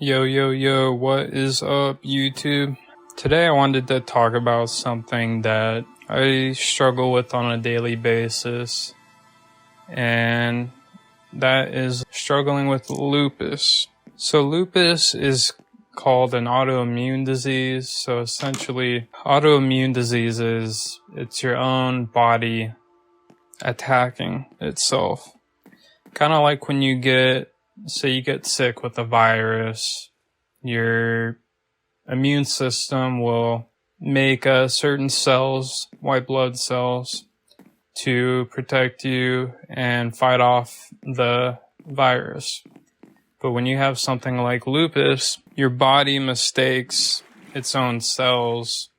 Yo, yo, yo, what is up, YouTube? Today I wanted to talk about something that I struggle with on a daily basis, and that is struggling with lupus. So lupus is called an autoimmune disease. So essentially, autoimmune disease it's your own body attacking itself. Kind of like when you get sick with a virus, your immune system will make certain cells, white blood cells, to protect you and fight off the virus. But when you have something like lupus, your body mistakes its own cells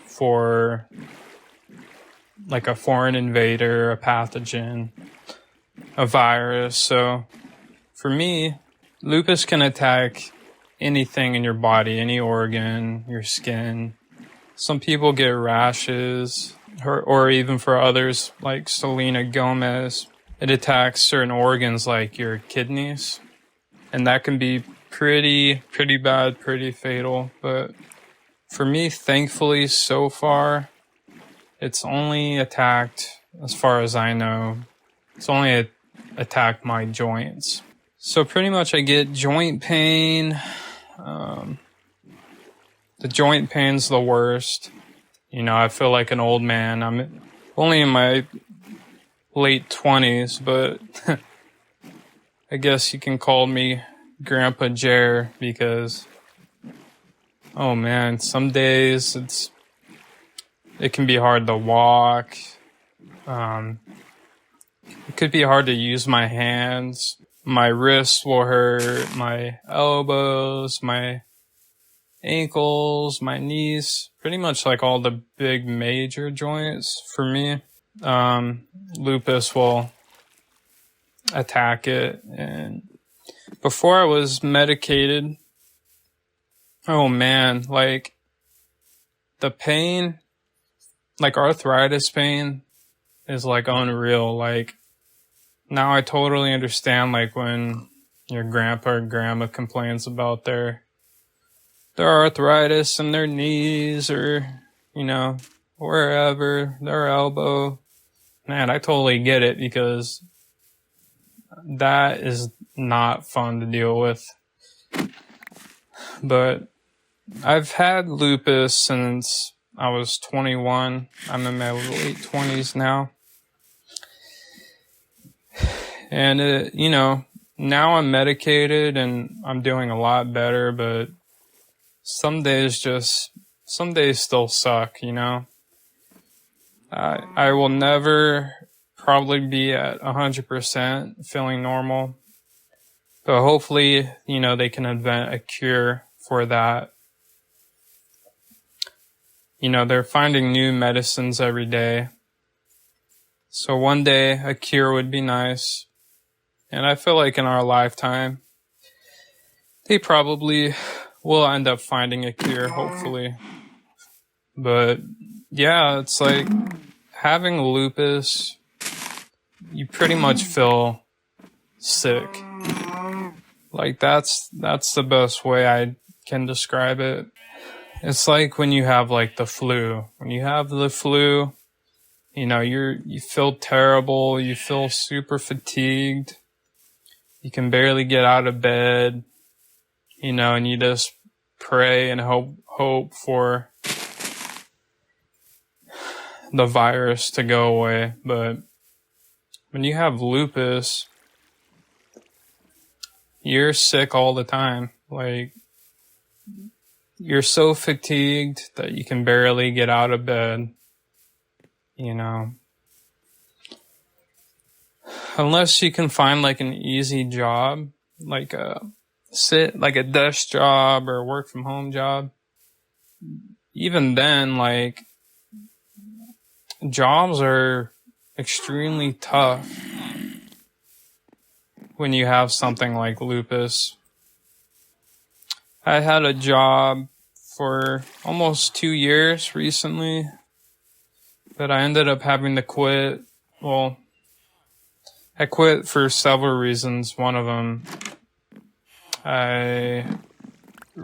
for like a foreign invader, a pathogen, a virus. So for me, lupus can attack anything in your body, any organ, your skin. Some people get rashes, or even for others, like Selena Gomez, it attacks certain organs like your kidneys. And that can be pretty bad, pretty fatal. But for me, thankfully, so far, it's only attacked, as far as I know, it's only attacked my joints. So pretty much I get joint pain. The joint pain's the worst. You know, I feel like an old man. I'm only in my late 20s, but I guess you can call me Grandpa Jer because, oh man, some days it can be hard to walk. It could be hard to use my hands. My wrists will hurt, my elbows, my ankles, my knees, pretty much like all the big major joints for me. Lupus will attack it. And before I was medicated, oh man, like the pain, like arthritis pain is like unreal. Like now I totally understand like when your grandpa or grandma complains about their arthritis in their knees or, you know, wherever, their elbow. Man, I totally get it because that is not fun to deal with. But I've had lupus since I was 21. I'm in my late 20s now. And, you know, now I'm medicated and I'm doing a lot better, but some days still suck, you know. I will never probably be at 100% feeling normal, but hopefully, you know, they can invent a cure for that. You know, they're finding new medicines every day. So one day a cure would be nice. And I feel like in our lifetime, they probably will end up finding a cure, hopefully. But yeah, it's like having lupus, you pretty much feel sick. Like that's the best way I can describe it. It's like when you have like the flu. When you have the flu, you know, you feel terrible, you feel super fatigued. You can barely get out of bed, you know, and you just pray and hope for the virus to go away. But when you have lupus, you're sick all the time. Like, you're so fatigued that you can barely get out of bed, you know. Unless you can find like an easy job, like a desk job or a work from home job. Even then, like, jobs are extremely tough when you have something like lupus. I had a job for almost 2 years recently, but I ended up having to quit. Well, I quit for several reasons. One of them, I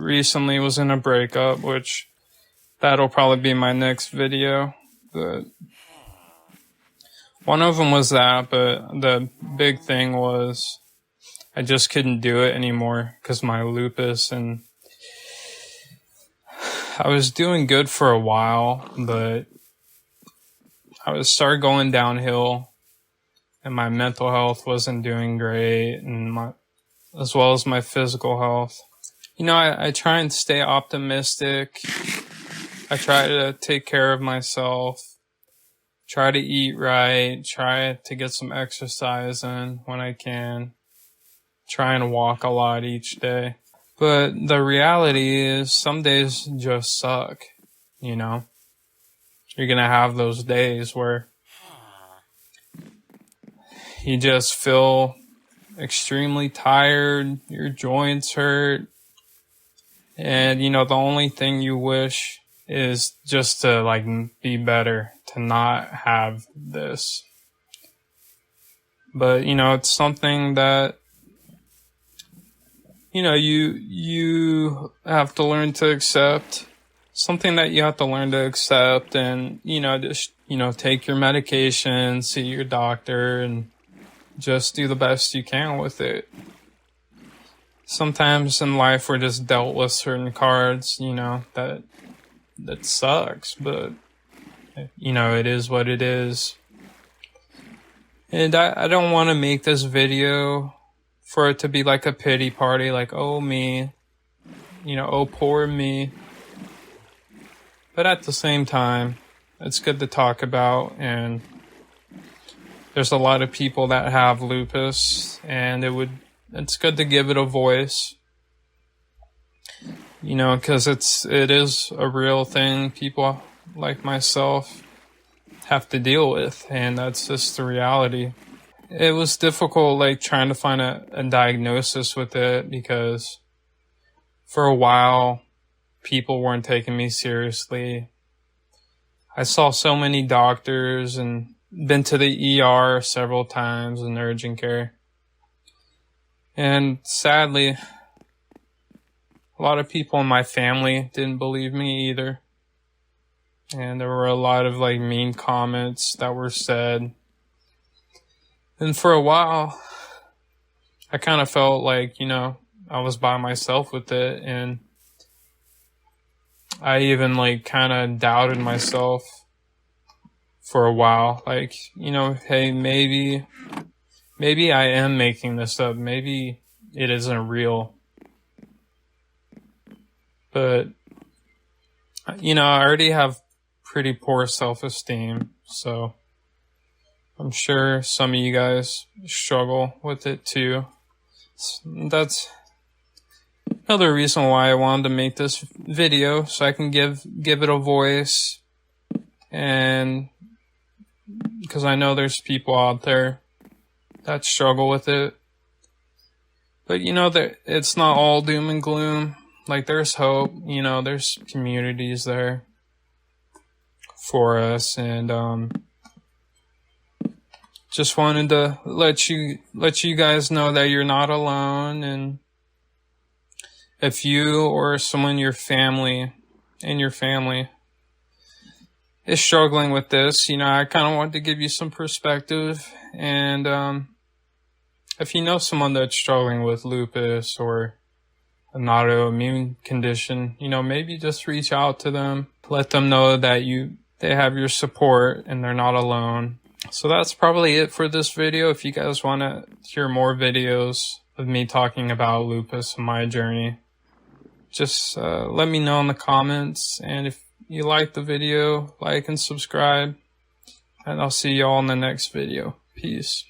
recently was in a breakup, which that'll probably be my next video. But one of them was that, but the big thing was I just couldn't do it anymore because my lupus, and I was doing good for a while, but I started going downhill, and my mental health wasn't doing great, and as well as my physical health. You know, I try and stay optimistic. I try to take care of myself, try to eat right, try to get some exercise in when I can, try and walk a lot each day. But the reality is some days just suck, you know? You're gonna have those days where you just feel extremely tired, your joints hurt, and you know, the only thing you wish is just to like be better, to not have this. But you know, it's something that you know, you have to learn to accept. Something that you have to learn to accept, and you know, just take your medication, see your doctor, and just do the best you can with it. Sometimes in life we're just dealt with certain cards, you know, that sucks, but you know, it is what it is. And I don't want to make this video for it to be like a pity party, like, oh me, you know, oh poor me. But at the same time, it's good to talk about, and there's a lot of people that have lupus, and it's good to give it a voice. You know, because it is a real thing people like myself have to deal with, and that's just the reality. It was difficult, like, trying to find a diagnosis with it, because for a while, people weren't taking me seriously. I saw so many doctors and been to the ER several times in urgent care. And sadly, a lot of people in my family didn't believe me either. And there were a lot of like mean comments that were said. And for a while, I kind of felt like, you know, I was by myself with it, and I even like kind of doubted myself for a while. Like, you know, hey, maybe I am making this up. Maybe it isn't real. But, you know, I already have pretty poor self-esteem, so I'm sure some of you guys struggle with it too. That's another reason why I wanted to make this video, so I can give it a voice, and because I know there's people out there that struggle with it. But you know, it's not all doom and gloom. Like, there's hope, you know, there's communities there for us, and just wanted to let you guys know that you're not alone. And if you or someone in your family is struggling with this, you know, I kind of wanted to give you some perspective. And if you know someone that's struggling with lupus or an autoimmune condition, you know, maybe just reach out to them, let them know that they have your support and they're not alone. So that's probably it for this video. If you guys want to hear more videos of me talking about lupus and my journey, just let me know in the comments. And if you like the video, like and subscribe, and I'll see y'all in the next video. Peace.